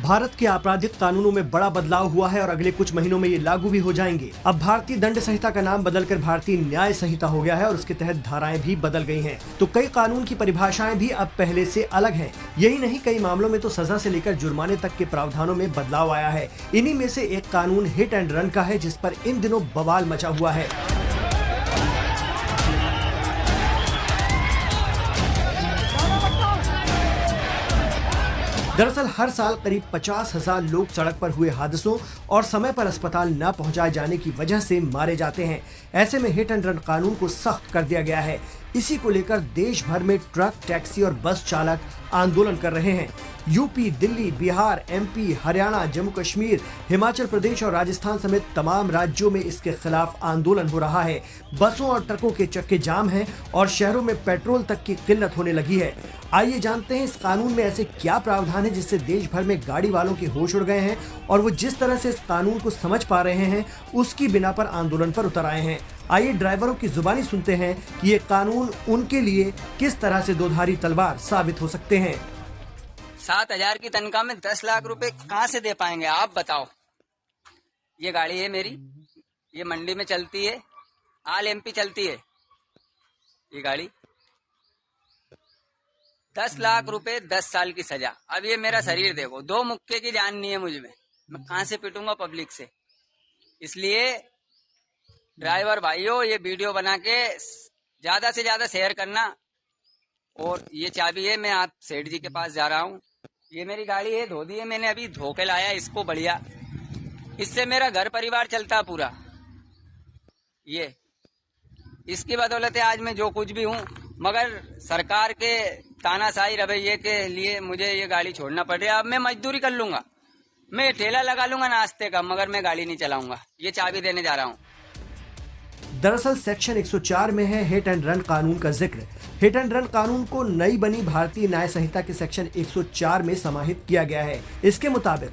भारत के आपराधिक कानूनों में बड़ा बदलाव हुआ है और अगले कुछ महीनों में ये लागू भी हो जाएंगे। अब भारतीय दंड संहिता का नाम बदलकर भारतीय न्याय संहिता हो गया है और उसके तहत धाराएं भी बदल गई हैं। तो कई कानून की परिभाषाएं भी अब पहले से अलग हैं। यही नहीं, कई मामलों में तो सजा से लेकर जुर्माने तक के प्रावधानों में बदलाव आया है। इन्हीं में से एक कानून हिट एंड रन का है, जिस पर इन दिनों बवाल मचा हुआ है। दरअसल हर साल करीब 50,000 लोग सड़क पर हुए हादसों और समय पर अस्पताल न पहुंचाए जाने की वजह से मारे जाते हैं। ऐसे में हिट एंड रन कानून को सख्त कर दिया गया है। इसी को लेकर देश भर में ट्रक, टैक्सी और बस चालक आंदोलन कर रहे हैं। यूपी, दिल्ली, बिहार, एमपी, हरियाणा, जम्मू कश्मीर, हिमाचल प्रदेश और राजस्थान समेत तमाम राज्यों में इसके खिलाफ आंदोलन हो रहा है। बसों और ट्रकों के चक्के जाम हैं और शहरों में पेट्रोल तक की किल्लत होने लगी है। आइए जानते हैं इस कानून में ऐसे क्या प्रावधान है जिससे देश भर में गाड़ी वालों के होश उड़ गए हैं और वो जिस तरह से इस कानून को समझ पा रहे हैं उसकी बिना पर आंदोलन पर उतर आए हैं। आइए ड्राइवरों की जुबानी सुनते हैं कि ये कानून उनके लिए किस तरह से दोधारी तलवार साबित हो सकते हैं। 7,000 की तनख्वाह में 10 लाख रुपए कहाँ से दे पाएंगे आप बताओ। ये गाड़ी है मेरी, ये मंडी में चलती है, आल एमपी चलती है ये गाड़ी। 10 लाख रुपए, 10 साल की सजा। अब ये मेरा शरीर देखो, 2 मुक्के की जान नहीं है मुझ में, मैं कहाँ से पिटूंगा पब्लिक से। इसलिए ड्राइवर भाइयों, ये वीडियो बना के ज्यादा से ज्यादा शेयर करना। और ये चाबी है, मैं आप सेठ जी के पास जा रहा हूँ। ये मेरी गाड़ी है, धो दी है मैंने, अभी धो के लाया इसको बढ़िया। इससे मेरा घर परिवार चलता पूरा। ये इसकी बदौलत है आज मैं जो कुछ भी हूँ, मगर सरकार के तानाशाही रवैये के लिए मुझे ये गाड़ी छोड़ना पड़ रहा है। अब मैं मजदूरी कर लूंगा, मैं ठेला लगा लूंगा नाश्ते का, मगर मैं गाड़ी नहीं चलाऊंगा। ये चाबी देने जा रहा हूँ। दरअसल सेक्शन 104 में है हिट एंड रन कानून का जिक्र। हिट एंड रन कानून को नई बनी भारतीय न्याय संहिता के सेक्शन 104 में समाहित किया गया है। इसके मुताबिक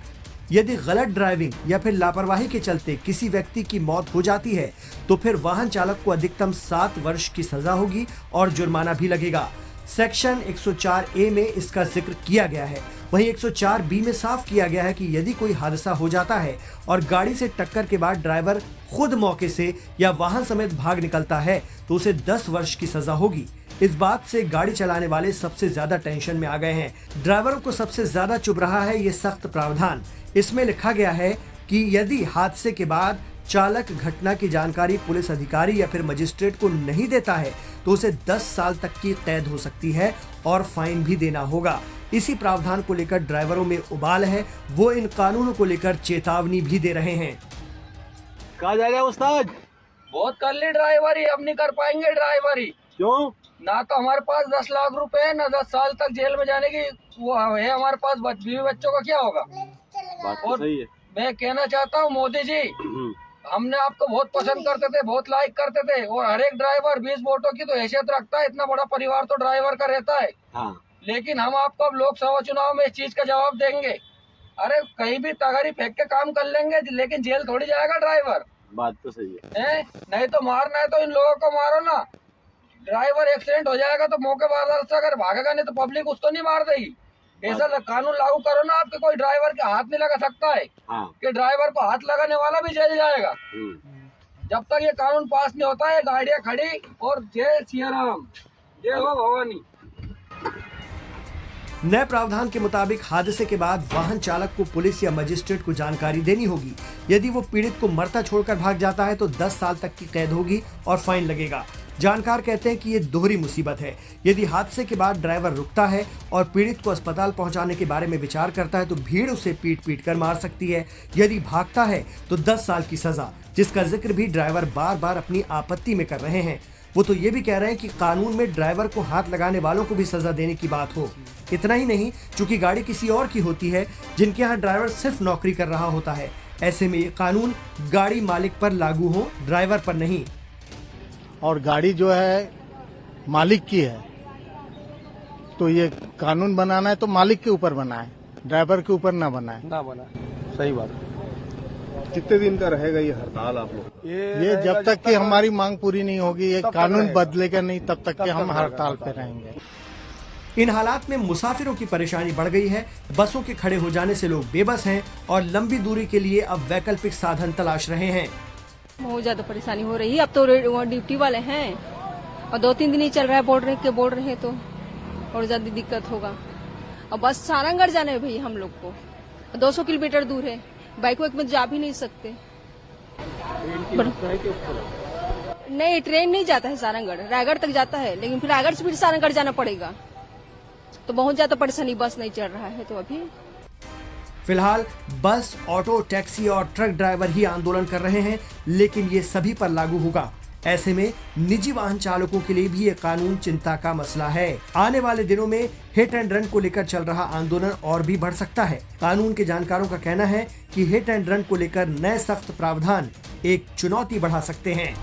यदि गलत ड्राइविंग या फिर लापरवाही के चलते किसी व्यक्ति की मौत हो जाती है तो फिर वाहन चालक को अधिकतम 7 वर्ष की सजा होगी और जुर्माना भी लगेगा। सेक्शन 104A में इसका जिक्र किया गया है। वहीं 104B में साफ किया गया है कि यदि कोई हादसा हो जाता है और गाड़ी से टक्कर के बाद ड्राइवर खुद मौके से या वाहन समेत भाग निकलता है तो उसे 10 वर्ष की सजा होगी। इस बात से गाड़ी चलाने वाले सबसे ज्यादा टेंशन में आ गए हैं। ड्राइवरों को सबसे ज्यादा चुभ रहा है ये सख्त प्रावधान। इसमें लिखा गया है कि यदि हादसे के बाद चालक घटना की जानकारी पुलिस अधिकारी या फिर मजिस्ट्रेट को नहीं देता है तो उसे 10 साल तक की कैद हो सकती है और फाइन भी देना होगा। इसी प्रावधान को लेकर ड्राइवरों में उबाल है। वो इन कानूनों को लेकर चेतावनी भी दे रहे हैं। कहा जा रहा है उस्ताद? बहुत कर ली ड्राइवरी, अब नहीं कर पाएंगे ड्राइवरी। क्यों? ना तो हमारे पास 10 लाख रुपए है, ना 10 साल तक जेल में जाने की वो है हमारे पास। बीवी बच्चों का क्या होगा? बात तो सही है। मैं कहना चाहता हूँ मोदी जी, हमने आपको बहुत पसंद करते थे, बहुत लाइक करते थे, और हर एक ड्राइवर 20 वोटों की तो हैसियत रखता है। इतना बड़ा परिवार तो ड्राइवर का रहता है। हाँ। लेकिन हम आपको अब लोकसभा चुनाव में इस चीज का जवाब देंगे। अरे कहीं भी तगारी फेंक के काम कर लेंगे, लेकिन जेल थोड़ी जाएगा ड्राइवर। बात तो सही है। नहीं तो मारना है तो इन लोगों को मारो ना। ड्राइवर एक्सीडेंट हो जाएगा तो मौके पर से अगर भागेगा, नहीं तो पब्लिक उसको नहीं मार देगी। ऐसा कानून लागू करो ना आपके, कोई ड्राइवर के हाथ नहीं लगा सकता है। हाँ। कि ड्राइवर को हाथ लगाने वाला भी जेल जाएगा। जब तक ये कानून पास नहीं होता है, गाड़ियां खड़ी। और जय सिया राम, जय हो भवानी। नए प्रावधान के मुताबिक हादसे के बाद वाहन चालक को पुलिस या मजिस्ट्रेट को जानकारी देनी होगी। यदि वो पीड़ित को मरता छोड़कर भाग जाता है तो 10 साल तक की कैद होगी और फाइन लगेगा। जानकार कहते हैं कि ये दोहरी मुसीबत है। यदि हादसे के बाद ड्राइवर रुकता है और पीड़ित को अस्पताल पहुंचाने के बारे में विचार करता है तो भीड़ उसे पीट कर मार सकती है। यदि भागता है तो 10 साल की सजा, जिसका जिक्र भी ड्राइवर बार बार अपनी आपत्ति में कर रहे हैं। वो तो ये भी कह रहे हैं कि कानून में ड्राइवर को हाथ लगाने वालों को भी सजा देने की बात हो। इतना ही नहीं, चूंकि गाड़ी किसी और की होती है जिनके यहाँ ड्राइवर सिर्फ नौकरी कर रहा होता है, ऐसे में ये कानून गाड़ी मालिक पर लागू हो, ड्राइवर पर नहीं। और गाड़ी जो है मालिक की है तो ये कानून बनाना है तो मालिक के ऊपर बनाए, ड्राइवर के ऊपर ना बनाए। सही बात। कितने दिन का रहेगा ये हड़ताल आप लोग? ये जब तक कि हमारी मांग पूरी नहीं होगी, ये कानून बदलेगा नहीं, तब तक कि हम हड़ताल पे रहेंगे। इन हालात में मुसाफिरों की परेशानी बढ़ गई है। बसों के खड़े हो जाने से लोग बेबस हैं और लंबी दूरी के लिए अब वैकल्पिक साधन तलाश रहे हैं। बहुत ज्यादा परेशानी हो रही है। अब तो ड्यूटी वाले हैं और 2-3 दिन ही चल रहा है, बोल रहे हैं तो और ज्यादा दिक्कत होगा। और बस सारंगढ़ जाना है भाई हम लोग को, 200 किलोमीटर दूर है, बाइक वाइक में जा भी नहीं सकते। नहीं, ट्रेन नहीं जाता है सारंगढ़, रायगढ़ तक जाता है, लेकिन फिर रायगढ़ से फिर सारंगढ़ जाना पड़ेगा, तो बहुत ज्यादा परेशानी। बस नहीं चल रहा है तो अभी फिलहाल बस, ऑटो, टैक्सी और ट्रक ड्राइवर ही आंदोलन कर रहे हैं, लेकिन ये सभी पर लागू होगा। ऐसे में निजी वाहन चालकों के लिए भी ये कानून चिंता का मसला है। आने वाले दिनों में हिट एंड रन को लेकर चल रहा आंदोलन और भी बढ़ सकता है। कानून के जानकारों का कहना है कि हिट एंड रन को लेकर नए सख्त प्रावधान एक चुनौती बढ़ा सकते हैं।